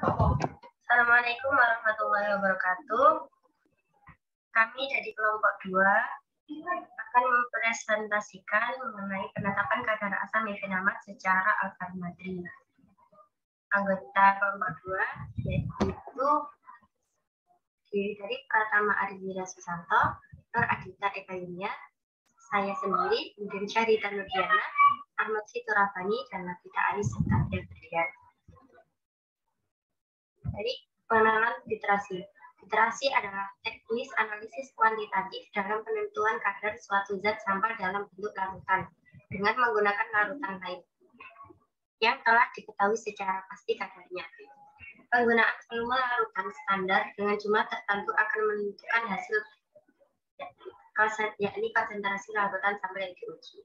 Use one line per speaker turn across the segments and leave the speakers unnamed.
Assalamualaikum warahmatullahi wabarakatuh. Kami dari kelompok 2 akan mempresentasikan mengenai penetapan kadar asam mefenamat secara alkalimetri. Anggota kelompok 2 yaitu dari Pratama Arjira Susanto, Nur Adita Eka Yunia, saya sendiri, kemudian Syarita Nurdiana, Ahmad Fiturabani, dan Nafita Aris serta Febrian. Dari pengenalan literasi. Literasi adalah teknis analisis kuantitatif dalam penentuan kadar suatu zat sampel dalam bentuk larutan dengan menggunakan larutan lain yang telah diketahui secara pasti kadarnya. Penggunaan volume larutan standar dengan jumlah tertentu akan menentukan hasil, yakni konsentrasi larutan sampel yang diuji.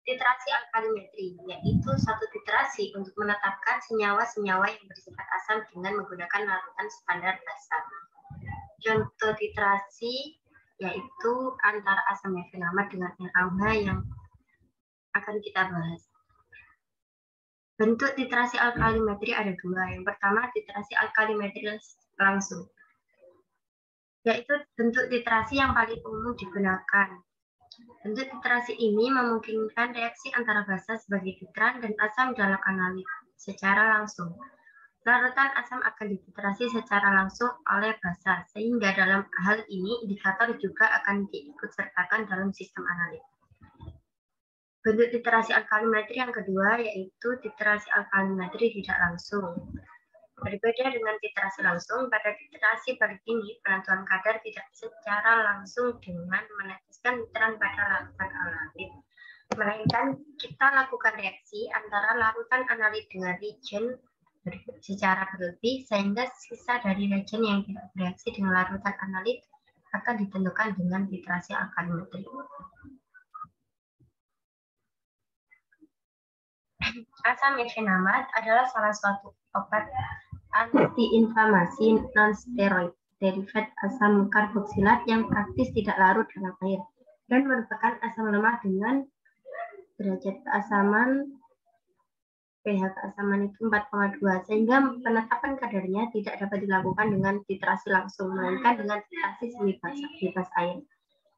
Titrasi alkalimetri, yaitu suatu titrasi untuk menetapkan senyawa-senyawa yang bersifat asam dengan menggunakan larutan standar dasar. Contoh titrasi yaitu antara asam mefenamat dengan NaOH yang akan kita bahas. Bentuk titrasi alkalimetri ada dua. Yang pertama, titrasi alkalimetri langsung, yaitu bentuk titrasi yang paling umum digunakan. Bentuk titrasi ini memungkinkan reaksi antara basa sebagai titran dan asam dalam analit secara langsung. Larutan asam akan dititrasi secara langsung oleh basa, sehingga dalam hal ini indikator juga akan diikutsertakan dalam sistem analit. Bentuk titrasi alkalimetri yang kedua yaitu titrasi alkalimetri tidak langsung. Berbeda dengan titrasi langsung, pada titrasi paling tinggi penentuan kadar tidak secara langsung dengan meneteskan titran pada larutan analit, melainkan kita lakukan reaksi antara larutan analit dengan reagen secara berlebih, sehingga sisa dari reagen yang tidak bereaksi dengan larutan analit akan ditentukan dengan titrasi alkalimetri. Asam mefenamat adalah salah satu obat antiinflamasi non-steroid derivat asam karboksilat yang praktis tidak larut dalam air dan merupakan asam lemah dengan derajat keasaman pH keasaman itu 4,2, sehingga penetapan kadarnya tidak dapat dilakukan dengan titrasi langsung, melainkan dengan titrasi semi bebas air.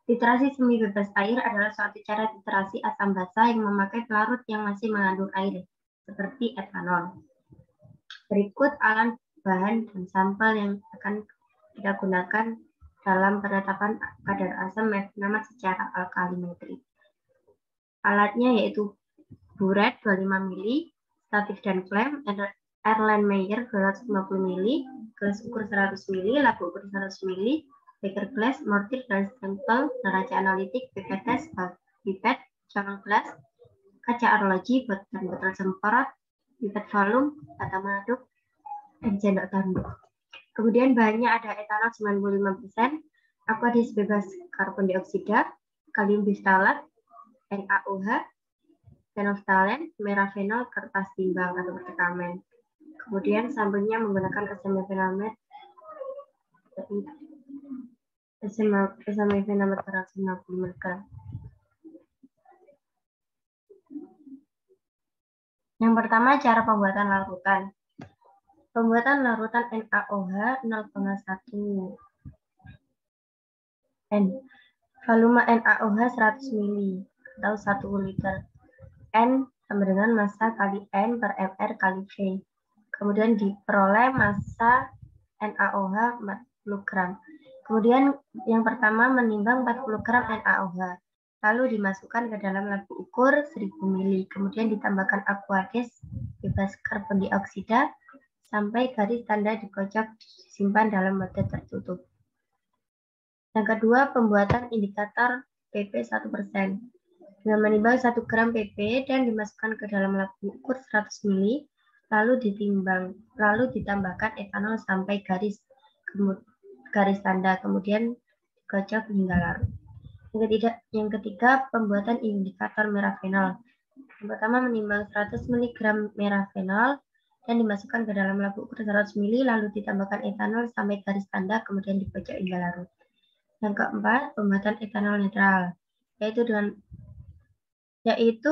Titrasi semi bebas air adalah suatu cara titrasi asam basa yang memakai pelarut yang masih mengandung air, seperti etanol. Berikut alat, bahan, dan sampel yang akan kita gunakan dalam penetapan kadar asam mefenamat secara alkalimetri. Alatnya yaitu buret 25 ml, statif dan klem, Erlenmeyer 250 ml, gelas ukur 100 ml, labu ukur 100 ml, beker glass, mortir dan stempel, neraca analitik, pipet tes, pipet, corong gelas, kaca arloji, dan botol semprot, pipet volume, tata mengaduk, dan sendok tanduk. Kemudian bahannya ada etanol 95%, aqueous bebas karbon dioksida, kalium bistalat, NaOH, fenoftalen, merafenol, kertas timbang atau pertekamen. Kemudian sampelnya menggunakan asam mefenamat, asam mefenamat 150 mg. Yang pertama, cara pembuatan larutan. Pembuatan larutan NaOH 0,1 N. Volume NaOH 100 ml atau 1 liter. N sama dengan massa kali N per mR kali V. Kemudian diperoleh massa NaOH 40 gram. Kemudian yang pertama menimbang 40 gram NaOH. Lalu dimasukkan ke dalam labu ukur 1000 ml. Kemudian ditambahkan aqueous bebas karbon dioksida sampai garis tanda dikocok, disimpan dalam wadah tertutup. Yang kedua, pembuatan indikator pp 1%. Dengan menimbang 1 gram pp dan dimasukkan ke dalam labu ukur 100 ml, lalu ditambahkan etanol sampai garis tanda, kemudian dikocok hingga larut. Yang ketiga, pembuatan indikator merafenol. Yang pertama menimbang 100 mg merafenol dan dimasukkan ke dalam labu ukur 100 ml, lalu ditambahkan etanol sampai garis tanda, kemudian dikocok hingga larut. Yang keempat, pembuatan etanol netral, yaitu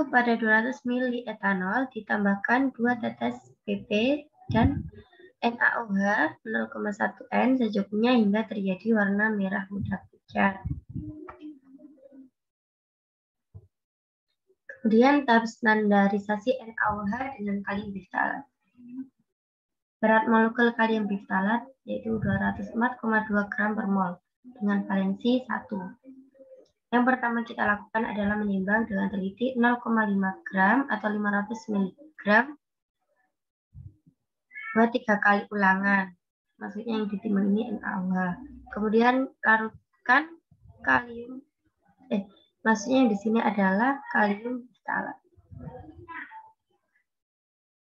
pada 200 ml etanol ditambahkan 2 tetes pp dan NaOH 0,1 N secukupnya hingga terjadi warna merah muda pucat. Kemudian tahap standarisasi NaOH dengan kalium biftalat. Berat molekul kalium biftalat yaitu 204,2 gram per mol dengan valensi 1. Yang pertama kita lakukan adalah menimbang dengan teliti 0,5 gram atau 500 mg buat 3 kali ulangan. Maksudnya yang ditimbang ini NaOH. Kemudian larutkan kalium, maksudnya yang di sini adalah kalium biftalat.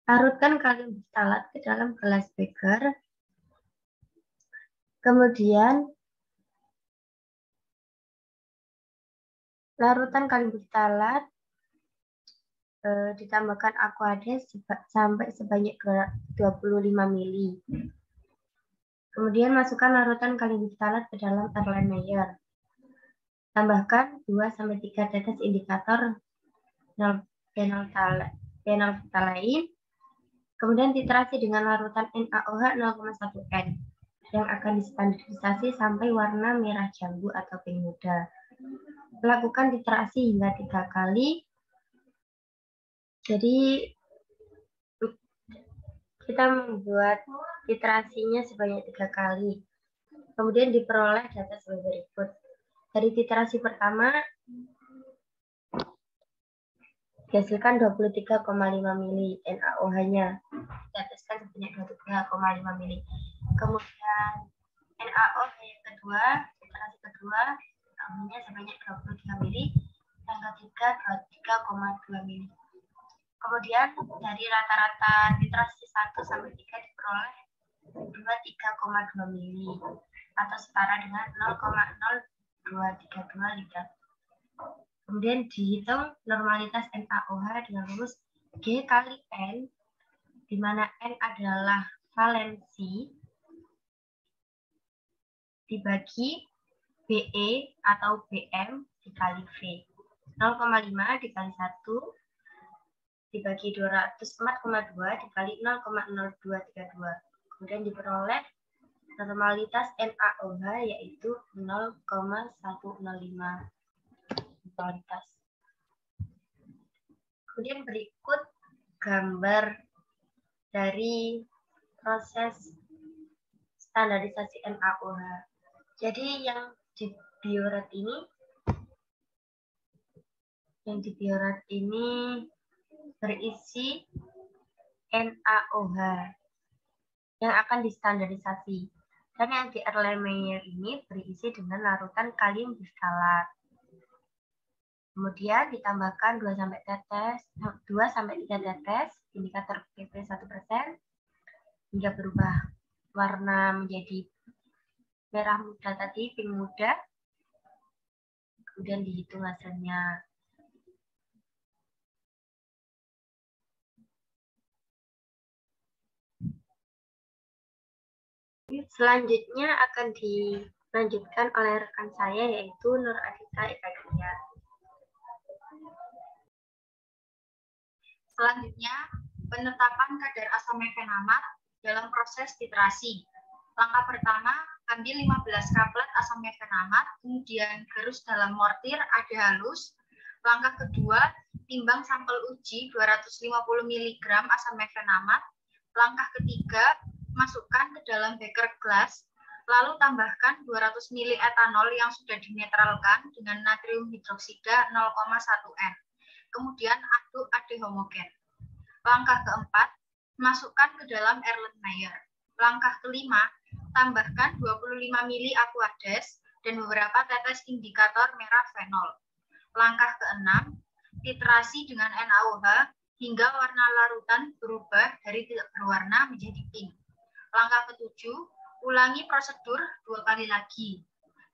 Larutkan kalium biftalat ke dalam gelas beker. Kemudian larutan kalium biftalat ditambahkan aquades sampai sebanyak 25 ml. Kemudian masukkan larutan kalium biftalat ke dalam Erlenmeyer. Tambahkan 2-3 tetes indikator phenolphthalein. Kemudian titrasi dengan larutan NaOH 0,1 N yang akan distandarisasi sampai warna merah jambu atau pink muda. Lakukan titrasi hingga 3 kali. Jadi kita membuat titrasinya sebanyak 3 kali. Kemudian diperoleh data sebagai berikut. Dari titrasi pertama dihasilkan 23,5 mili NaOH-nya. Diteteskan sebanyak 23,5 mili. Kemudian NaOH yang kedua, titrasi kedua, NaOH-nya sebanyak 23 mili. Yang ketiga 23,2 mili. Kemudian dari rata-rata titrasi 1 sampai 3 diperoleh 23,2 mili atau setara dengan 0,0232 liter. Kemudian dihitung normalitas NaOH dengan rumus G kali N, di mana N adalah valensi dibagi BE atau BM dikali V. 0,5 dikali 1 dibagi 204,2 dikali 0,0232. Kemudian diperoleh normalitas NaOH yaitu 0,105 normalitas. Kemudian berikut gambar dari proses standarisasi NaOH. Jadi yang di bioret ini berisi NaOH yang akan distandarisasi. Dan yang di Erlenmeyer ini berisi dengan larutan kalium biftalat. Kemudian ditambahkan 2-3 tetes indikator PP 1% hingga berubah warna menjadi merah muda tadi, pink muda. Kemudian dihitung hasilnya. Selanjutnya akan dilanjutkan oleh rekan saya yaitu Nur Adita Ekagia.
Selanjutnya, penetapan kadar asam mefenamat dalam proses titrasi. Langkah pertama, ambil 15 kaplet asam mefenamat, kemudian gerus dalam mortir ada halus. Langkah kedua, timbang sampel uji 250 mg asam mefenamat. Langkah ketiga, masukkan ke dalam beker gelas, lalu tambahkan 200 ml etanol yang sudah dinetralkan dengan natrium hidroksida 0,1 N. Kemudian aduk ade homogen. Langkah keempat, masukkan ke dalam Erlenmeyer. Langkah kelima, tambahkan 25 ml aquades dan beberapa tetes indikator merah fenol. Langkah keenam, titrasi dengan NaOH hingga warna larutan berubah dari tidak berwarna menjadi pink. Langkah ketujuh, ulangi prosedur 2 kali lagi.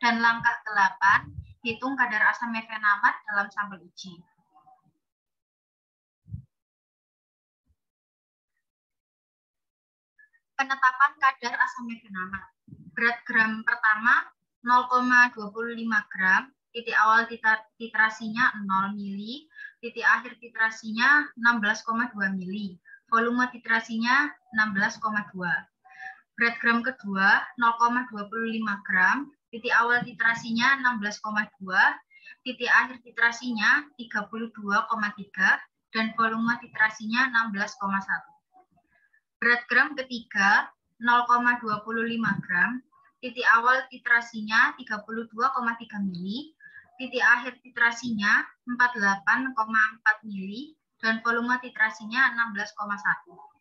Dan langkah ke-8, hitung kadar asam mefenamat dalam sampel uji. Penetapan kadar asam mefenamat. Berat gram pertama 0,25 gram, titik awal titrasinya 0 mili, titik akhir titrasinya 16,2 mili, volume titrasinya 16,2. Berat gram kedua 0,25 gram, titik awal titrasinya 16,2, titik akhir titrasinya 32,3, dan volume titrasinya 16,1. Berat gram ketiga 0,25 gram, titik awal titrasinya 32,3 mili, titik akhir titrasinya 48,4 mili, dan volume titrasinya 16,1.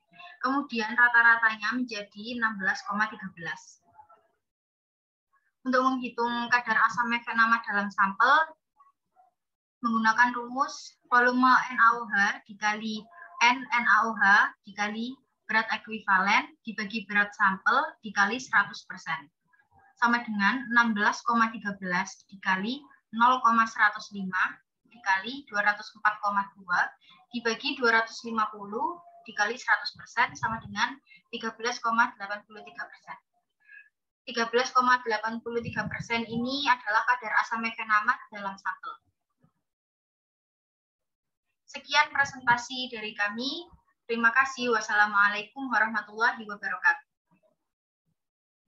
Kemudian rata-ratanya menjadi 16,13. Untuk menghitung kadar asam mefenamat dalam sampel, menggunakan rumus volume NaOH dikali NaOH dikali berat ekuivalen dibagi berat sampel dikali 100%. Sama dengan 16,13 dikali 0,105 dikali 204,2 dibagi 250 dikali 100% sama dengan 13,83%. 13,83% ini adalah kadar asam mefenamat dalam sampel. Sekian presentasi dari kami. Terima kasih. Wassalamualaikum warahmatullahi wabarakatuh.